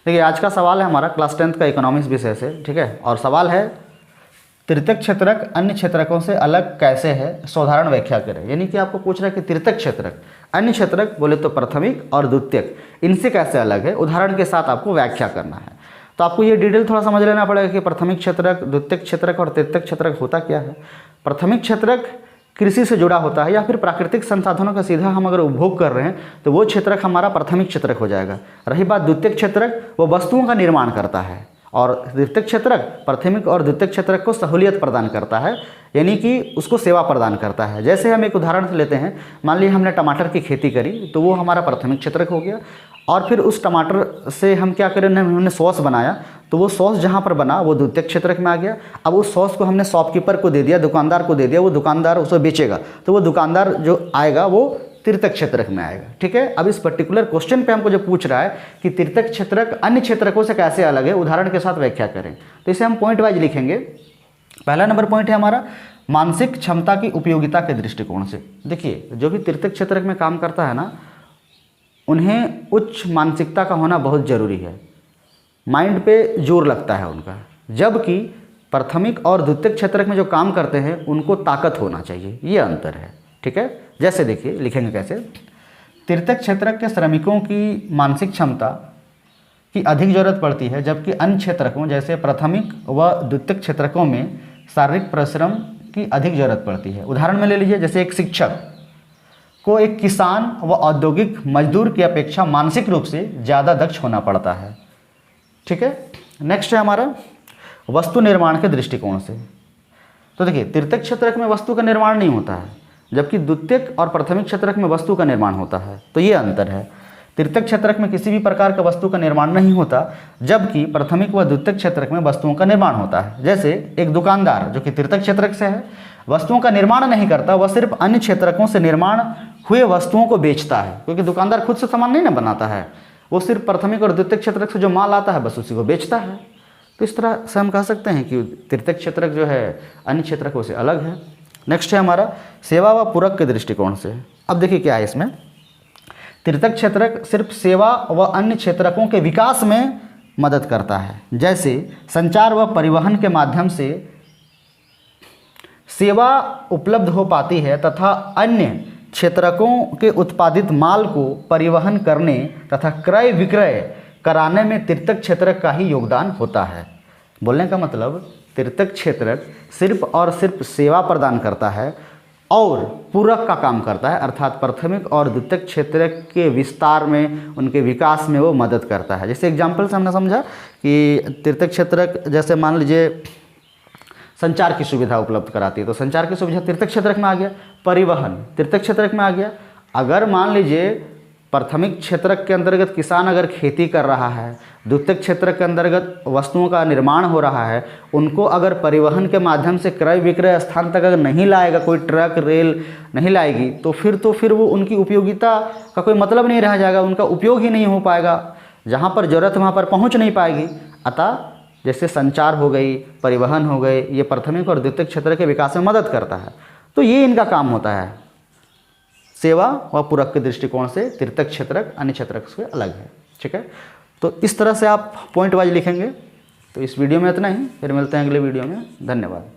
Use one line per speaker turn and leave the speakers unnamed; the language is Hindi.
देखिए आज का सवाल है हमारा क्लास 10th का इकोनॉमिक्स विषय से, ठीक है। और सवाल है तृतीयक क्षेत्रक अन्य क्षेत्रकों से अलग कैसे है, साधारण व्याख्या करें। यानी कि आपको पूछ रहा है कि तृतीयक क्षेत्रक अन्य क्षेत्रक बोले तो प्राथमिक और द्वितीयक, इनसे कैसे अलग है, उदाहरण के साथ आपको व्याख्या करना है। तो आपको ये डिटेल थोड़ा समझ लेना पड़ेगा कि प्राथमिक क्षेत्रक, द्वितीयक क्षेत्रक और तृतीयक क्षेत्रक होता क्या है। प्राथमिक क्षेत्रक कृषि से जुड़ा होता है या फिर प्राकृतिक संसाधनों का सीधा हम अगर उपभोग कर रहे हैं तो वो क्षेत्रक हमारा प्राथमिक क्षेत्रक हो जाएगा। रही बात द्वितीयक क्षेत्रक, वो वस्तुओं का निर्माण करता है। और द्वितीयक क्षेत्रक प्राथमिक और द्वितीयक क्षेत्रक को सहूलियत प्रदान करता है, यानी कि उसको सेवा प्रदान करता है। जैसे हम एक उदाहरण से लेते हैं, मान लीजिए हमने टमाटर की खेती करी तो वो हमारा प्राथमिक क्षेत्रक हो गया। और फिर उस टमाटर से हम क्या करें, हमने सॉस बनाया तो वो सॉस जहाँ पर बना वो द्वितीयक क्षेत्रक में आ गया। अब उस सॉस को हमने शॉपकीपर को दे दिया, दुकानदार को दे दिया, वो दुकानदार उसे बेचेगा तो वो दुकानदार जो आएगा वो तृतीयक क्षेत्रक में आएगा, ठीक है। अब इस पर्टिकुलर क्वेश्चन पे हमको जो पूछ रहा है कि तृतीयक क्षेत्रक अन्य क्षेत्रकों से कैसे अलग है, उदाहरण के साथ व्याख्या करें। तो इसे हम पॉइंट वाइज लिखेंगे। पहला नंबर पॉइंट है हमारा मानसिक क्षमता की उपयोगिता के दृष्टिकोण से। देखिए जो भी तृतीयक क्षेत्रक में काम करता है ना, उन्हें उच्च मानसिकता का होना बहुत ज़रूरी है, माइंड पे जोर लगता है उनका। जबकि प्राथमिक और द्वितीयक क्षेत्रक में जो काम करते हैं उनको ताकत होना चाहिए, ये अंतर है, ठीक है। जैसे देखिए लिखेंगे कैसे, तृतीयक क्षेत्रक के श्रमिकों की मानसिक क्षमता की अधिक जरूरत पड़ती है, जबकि अन्य क्षेत्रकों जैसे प्राथमिक व द्वितीयक क्षेत्रकों में शारीरिक परिश्रम की अधिक जरूरत पड़ती है। उदाहरण में ले लीजिए, जैसे एक शिक्षक को एक किसान व औद्योगिक मजदूर की अपेक्षा मानसिक रूप से ज़्यादा दक्ष होना पड़ता है, ठीक है। नेक्स्ट है हमारा वस्तु निर्माण के दृष्टिकोण से। तो देखिए तृतीयक क्षेत्रक में वस्तु का निर्माण नहीं होता है, जबकि द्वितीयक और प्राथमिक क्षेत्रक में वस्तु का निर्माण होता है। तो ये अंतर है, तृतीयक क्षेत्रक में किसी भी प्रकार का वस्तु का निर्माण नहीं होता, जबकि प्राथमिक व द्वितीयक क्षेत्रक में वस्तुओं का निर्माण होता है। जैसे एक दुकानदार जो कि तृतीयक क्षेत्रक से है, वस्तुओं का निर्माण नहीं करता, वह सिर्फ अन्य क्षेत्रकों से निर्माण हुए वस्तुओं को बेचता है, क्योंकि दुकानदार खुद से सामान नहीं ना बनाता है, वो सिर्फ प्राथमिक और द्वितीयक क्षेत्रक से जो माल आता है बस उसी को बेचता है। तो इस तरह से हम कह सकते हैं कि तृतीयक क्षेत्रक जो है अन्य क्षेत्रकों से अलग है। नेक्स्ट है हमारा सेवा व पूरक के दृष्टिकोण से। अब देखिए क्या है इसमें, तृतीयक क्षेत्रक सिर्फ सेवा व अन्य क्षेत्रकों के विकास में मदद करता है। जैसे संचार व परिवहन के माध्यम से सेवा उपलब्ध हो पाती है तथा अन्य क्षेत्रकों के उत्पादित माल को परिवहन करने तथा क्रय विक्रय कराने में तृतीयक क्षेत्रक का ही योगदान होता है। बोलने का मतलब तृतीयक क्षेत्रक सिर्फ और सिर्फ सेवा प्रदान करता है और पूरक का काम करता है, अर्थात प्राथमिक और द्वितीयक क्षेत्रक के विस्तार में, उनके विकास में वो मदद करता है। जैसे एग्जाम्पल से हमने समझा कि तृतीयक क्षेत्रक जैसे मान लीजिए संचार की सुविधा उपलब्ध कराती है, तो संचार की सुविधा तृतीयक क्षेत्रक में आ गया। परिवहन तृतीयक क्षेत्रक में आ गया। अगर मान लीजिए प्राथमिक क्षेत्रक के अंतर्गत किसान अगर खेती कर रहा है, द्वितीयक क्षेत्रक के अंतर्गत वस्तुओं का निर्माण हो रहा है, उनको अगर परिवहन के माध्यम से क्रय विक्रय स्थान तक अगर नहीं लाएगा, कोई ट्रक रेल नहीं लाएगी, तो फिर वो उनकी उपयोगिता का कोई मतलब नहीं रह जाएगा, उनका उपयोग ही नहीं हो पाएगा, जहाँ पर ज़रूरत वहाँ पर पहुँच नहीं पाएगी। अतः जैसे संचार हो गई, परिवहन हो गए, ये प्राथमिक और द्वितीयक क्षेत्र के विकास में मदद करता है। तो ये इनका काम होता है। सेवा व पूरक के दृष्टिकोण से तृतीयक क्षेत्रक अन्य क्षेत्रक से अलग है, ठीक है। तो इस तरह से आप पॉइंट वाइज लिखेंगे। तो इस वीडियो में इतना ही, फिर मिलते हैं अगले वीडियो में। धन्यवाद।